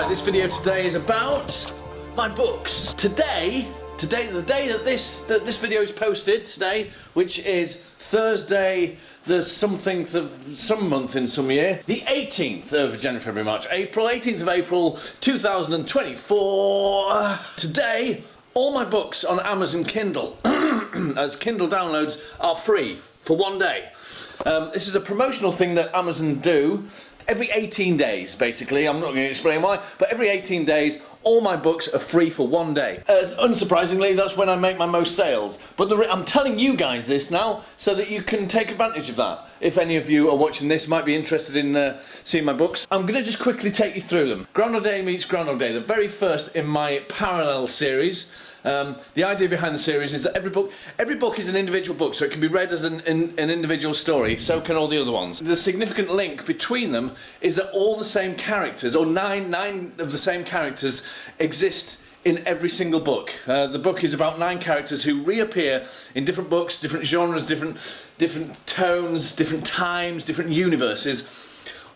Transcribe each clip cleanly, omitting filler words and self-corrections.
This video today is about my books. Today, the day that this video is posted today, which is Thursday, there's something of some month in some year, the 18th of January, February, March, April, 18th of April 2024. Today, all my books on Amazon Kindle, as Kindle downloads, are free for one day. This is a promotional thing that Amazon do. Every 18 days, basically, I'm not going to explain why, but every 18 days, all my books are free for one day. Unsurprisingly, that's when I make my most sales. But I'm telling you guys this now, so that you can take advantage of that. If any of you are watching this, might be interested in seeing my books. I'm going to just quickly take you through them. Groundhog Day meets Groundhog Day, the very first in my parallel series. The idea behind the series is that every book is an individual book, so it can be read as an individual story. So can all the other ones. The significant link between them is that all the same characters, or nine of the same characters, exist in every single book. The book is about 9 characters who reappear in different books, different genres, different tones, different times, different universes,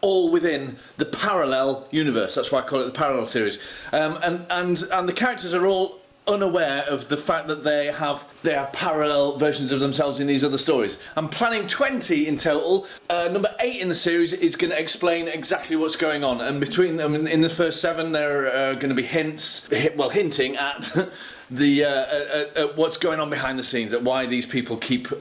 all within the parallel universe. That's why I call it the parallel series. And the characters are all unaware of the fact that they have parallel versions of themselves in these other stories. I'm planning 20 in total. Number 8 in the series is going to explain exactly what's going on, and between them, in the first 7, there are going to be hinting at what's going on behind the scenes, at why these people keep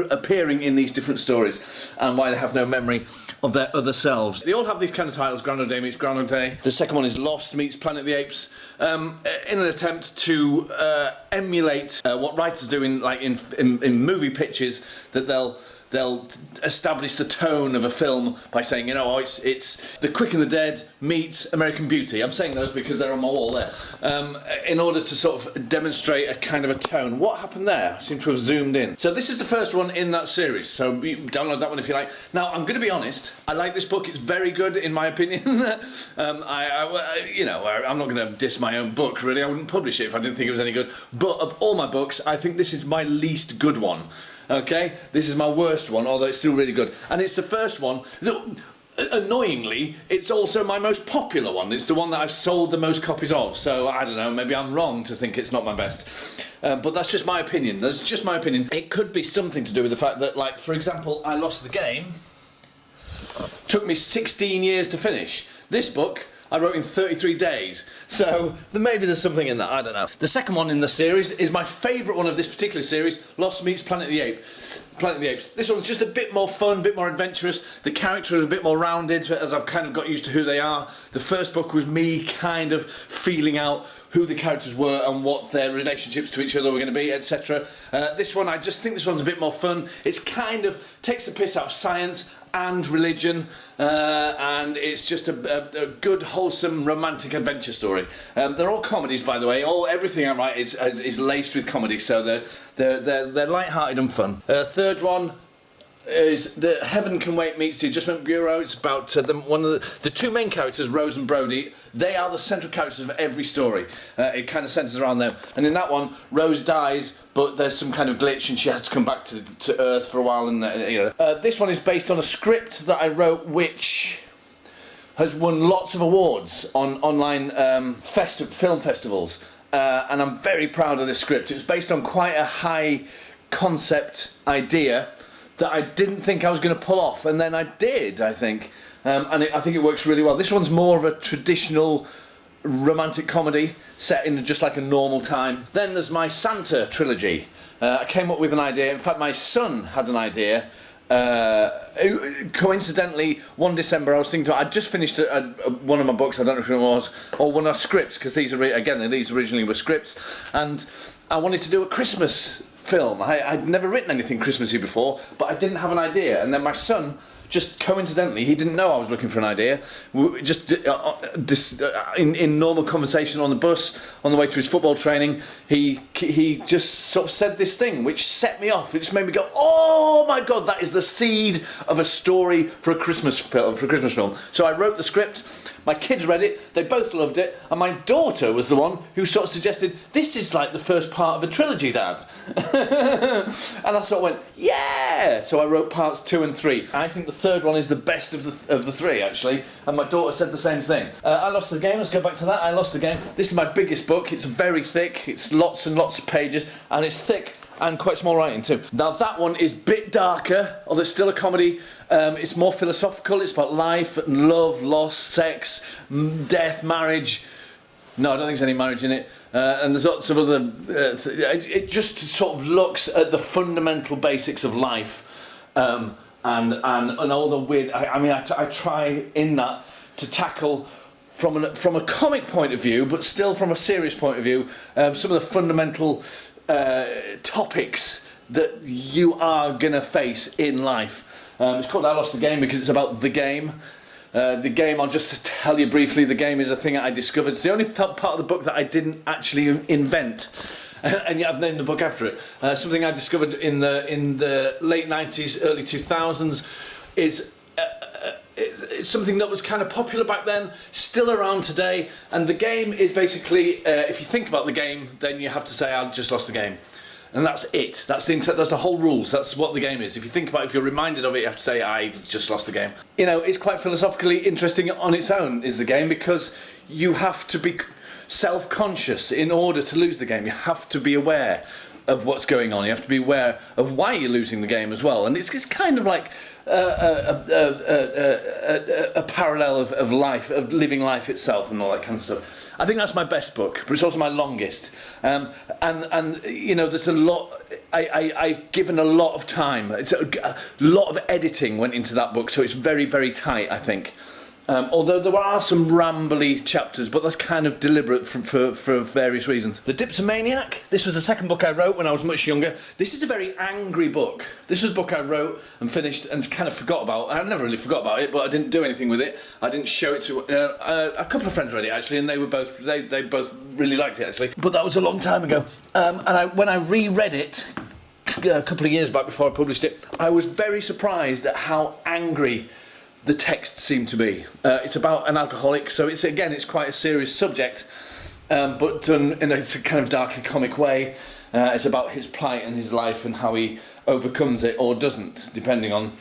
appearing in these different stories, and why they have no memory of their other selves. They all have these kind of titles: Groundhog Day meets Groundhog Day. The second one is Lost meets Planet of the Apes, in an attempt to emulate what writers do in movie pitches, that they'll establish the tone of a film by saying, it's The Quick and the Dead meets American Beauty. I'm saying those because they're on my wall there. In order to sort of demonstrate a kind of a tone. What happened there? I seem to have zoomed in. So this is the first one in that series, so you download that one if you like. Now, I'm going to be honest, I like this book. It's very good in my opinion. I'm not going to diss my own book, really. I wouldn't publish it if I didn't think it was any good. But of all my books, I think this is my least good one. Okay, this is my worst one, although it's still really good. And it's the first one. Annoyingly, it's also my most popular one. It's the one that I've sold the most copies of. So, I don't know, maybe I'm wrong to think it's not my best. But that's just my opinion. That's just my opinion. It could be something to do with the fact that, like, for example, I lost the game. Took me 16 years to finish. This book I wrote in 33 days, so maybe there's something in that, I don't know. The second one in the series is my favourite one of this particular series, Lost meets Planet of the Apes. This one's just a bit more fun, a bit more adventurous. The characters are a bit more rounded, as I've kind of got used to who they are. The first book was me kind of feeling out who the characters were and what their relationships to each other were going to be, etc. This one, I just think this one's a bit more fun. It's kind of takes the piss out of science and religion, and it's just a good, wholesome, romantic adventure story. They're all comedies, by the way. Everything I write is laced with comedy, so they're light-hearted and fun. Third one is the Heaven Can Wait meets the Adjustment Bureau. It's about one of the two main characters, Rose and Brody. They are the central characters of every story. It kind of centres around them. And in that one, Rose dies, but there's some kind of glitch and she has to come back to Earth for a while. And this one is based on a script that I wrote, which has won lots of awards on online film festivals. And I'm very proud of this script. It was based on quite a high concept idea that I didn't think I was going to pull off, and then I did, I think. I think it works really well. This one's more of a traditional romantic comedy set in just like a normal time. Then there's my Santa trilogy. I came up with an idea. In fact, my son had an idea. Coincidentally, one December I was thinking, I'd just finished one of my books, I don't know if it was, or one of our scripts, because these originally were scripts, and I wanted to do a Christmas film. I'd never written anything Christmassy before, but I didn't have an idea. And then my son, just coincidentally, he didn't know I was looking for an idea. Just in normal conversation on the bus, on the way to his football training, he just sort of said this thing, which set me off. It just made me go, "Oh my God, that is the seed of a story for a Christmas film." So I wrote the script, My kids read it, they both loved it, and my daughter was the one who sort of suggested, this is like the first part of a trilogy, Dad. And I sort of went, yeah! So I wrote parts 2 and 3. I think the third one is the best of the 3, actually, and my daughter said the same thing. I Lost the Game, let's go back to that. I Lost the Game. This is my biggest book. It's very thick, it's lots and lots of pages, and it's thick and quite small writing too. Now that one is a bit darker, although it's still a comedy. It's more philosophical. It's about life and love, loss, sex, death, marriage. No, I don't think there's any marriage in it. And there's lots of other... it just sort of looks at the fundamental basics of life. And all the weird... I try in that to tackle from a comic point of view, but still from a serious point of view, some of the fundamental topics that you are going to face in life. It's called I Lost the Game because it's about the game. The game, I'll just tell you briefly, the game is a thing that I discovered. It's the only part of the book that I didn't actually invent. And yet I've named the book after it. Something I discovered in the late 90s, early 2000s is it's something that was kind of popular back then, still around today, and the game is basically, if you think about the game, then you have to say, I just lost the game. And that's it. That's the whole rules. That's what the game is. If you think about it, if you're reminded of it, you have to say, I just lost the game. You know, it's quite philosophically interesting on its own, is the game, because you have to be self-conscious in order to lose the game. You have to be aware of what's going on. You have to be aware of why you're losing the game as well. And it's kind of like a parallel of life, of living life itself and all that kind of stuff. I think that's my best book, but it's also my longest. And you know, there's a lot. I've given a lot of time. It's a lot of editing went into that book, so it's very, very tight, I think. Although there are some rambly chapters, but that's kind of deliberate for various reasons. The Dipsomaniac, this was the second book I wrote when I was much younger. This is a very angry book. This was a book I wrote and finished and kind of forgot about. I never really forgot about it, but I didn't do anything with it. I didn't show it to... a couple of friends read it, actually, and they both really liked it, actually. But that was a long time ago. When I reread it a couple of years back before I published it, I was very surprised at how angry the text seemed to be. It's about an alcoholic, so it's quite a serious subject, but done in a kind of darkly comic way. It's about his plight and his life and how he overcomes it or doesn't, depending on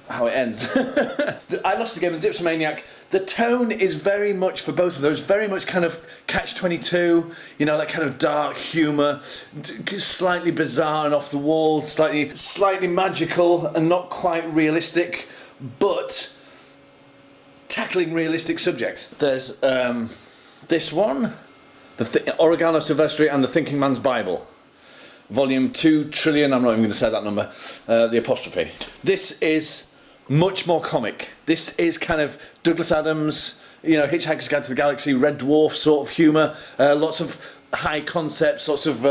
how it ends. I Lost the Game and Dipsomaniac. The tone is very much, for both of those, very much kind of Catch-22, you know, that kind of dark humour, slightly bizarre and off the wall, slightly magical and not quite realistic, but tackling realistic subjects. There's this one, Oregano Silvestri and the Thinking Man's Bible. Volume 2 trillion, I'm not even going to say that number, the apostrophe. This is much more comic. This is kind of Douglas Adams, you know, Hitchhiker's Guide to the Galaxy, Red Dwarf sort of humour, lots of high concepts, lots of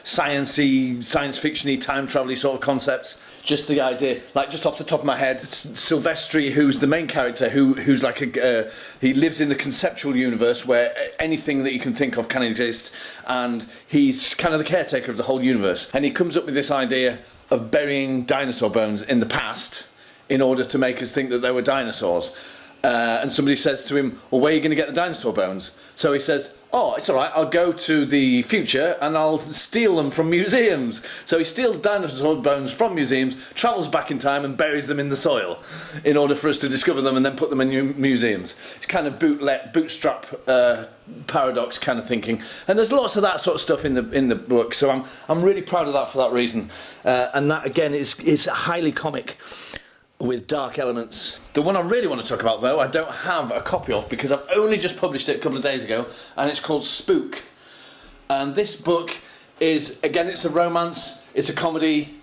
science-y, science fiction-y, time travel-y sort of concepts. Just the idea, like just off the top of my head, Silvestri, who's the main character, who's like he lives in the conceptual universe where anything that you can think of can exist, and he's kind of the caretaker of the whole universe. And he comes up with this idea of burying dinosaur bones in the past in order to make us think that there were dinosaurs. And somebody says to him, well, where are you going to get the dinosaur bones? So he says, oh, it's all right, I'll go to the future and I'll steal them from museums. So he steals dinosaur bones from museums, travels back in time and buries them in the soil in order for us to discover them and then put them in museums. It's kind of bootstrap paradox kind of thinking. And there's lots of that sort of stuff in the book, so I'm really proud of that for that reason. And that, again, is highly comic, with dark elements. The one I really want to talk about, though, I don't have a copy of because I've only just published it a couple of days ago, and it's called Spook. And this book is, again, it's a romance, it's a comedy,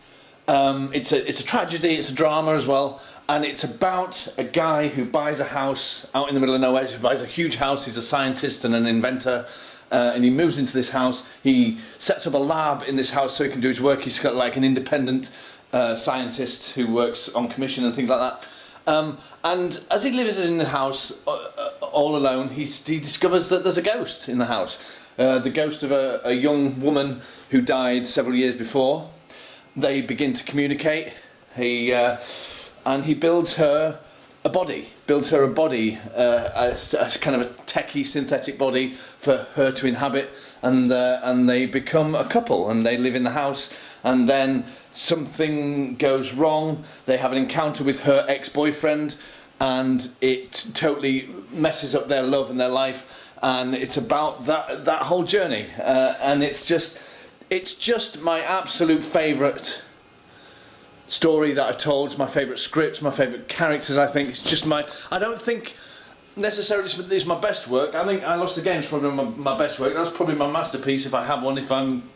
it's a tragedy, it's a drama as well, and it's about a guy who buys a house out in the middle of nowhere. He buys a huge house, he's a scientist and an inventor, and he moves into this house. He sets up a lab in this house so he can do his work. He's got like an independent scientist who works on commission and things like that. And as he lives in the house all alone, he discovers that there's a ghost in the house. The ghost of a young woman who died several years before. They begin to communicate. And he builds her a body, builds her a body, a kind of a techie synthetic body for her to inhabit, and they become a couple and they live in the house, and then something goes wrong. They have an encounter with her ex-boyfriend, and it totally messes up their love and their life, and it's about that whole journey, and it's just my absolute favourite story that I've told. It's my favourite script, my favourite characters. I think it's just I don't think necessarily it's my best work. I think I Lost the Game is probably my best work. That's probably my masterpiece if I have one, if I'm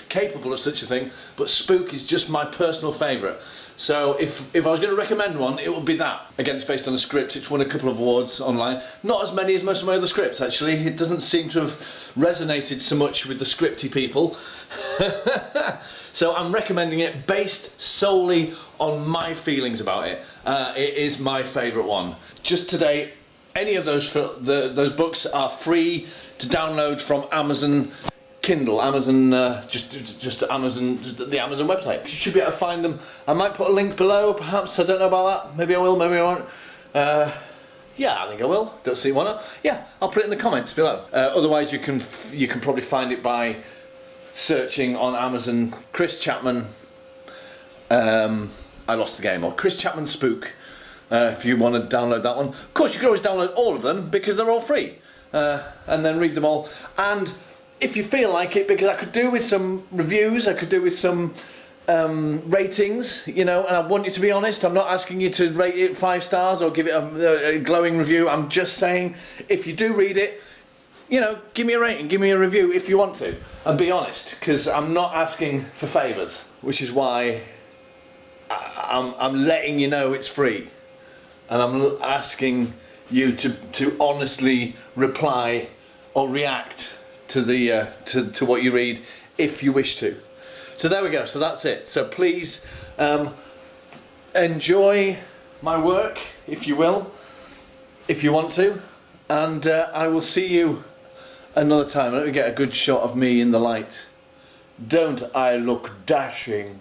capable of such a thing. But Spook is just my personal favourite. So if I was going to recommend one, it would be that. Again, it's based on a script. It's won a couple of awards online. Not as many as most of my other scripts, actually. It doesn't seem to have resonated so much with the scripty people. So I'm recommending it based solely on my feelings about it. It is my favourite one. Just today, any of those books are free to download from Amazon Kindle, Amazon, just Amazon, the Amazon website. You should be able to find them. I might put a link below, perhaps. I don't know about that. Maybe I will, maybe I won't. Yeah, I think I will. Don't see why not. Yeah, I'll put it in the comments below. Otherwise, you can probably find it by searching on Amazon Chris Chapman. I Lost the Game, or Chris Chapman Spook. If you want to download that one. Of course, you can always download all of them because they're all free, and then read them all. And if you feel like it, because I could do with some reviews, I could do with some ratings, you know, and I want you to be honest. I'm not asking you to rate it 5 stars or give it a glowing review. I'm just saying, if you do read it, you know, give me a rating, give me a review if you want to, and be honest, because I'm not asking for favours, which is why I'm letting you know it's free, and I'm asking you to honestly reply or react to the to what you read if you wish to. So there we go. So that's it. So please enjoy my work, if you will, if you want to, and I will see you another time. Let me get a good shot of me in the light. Don't I look dashing?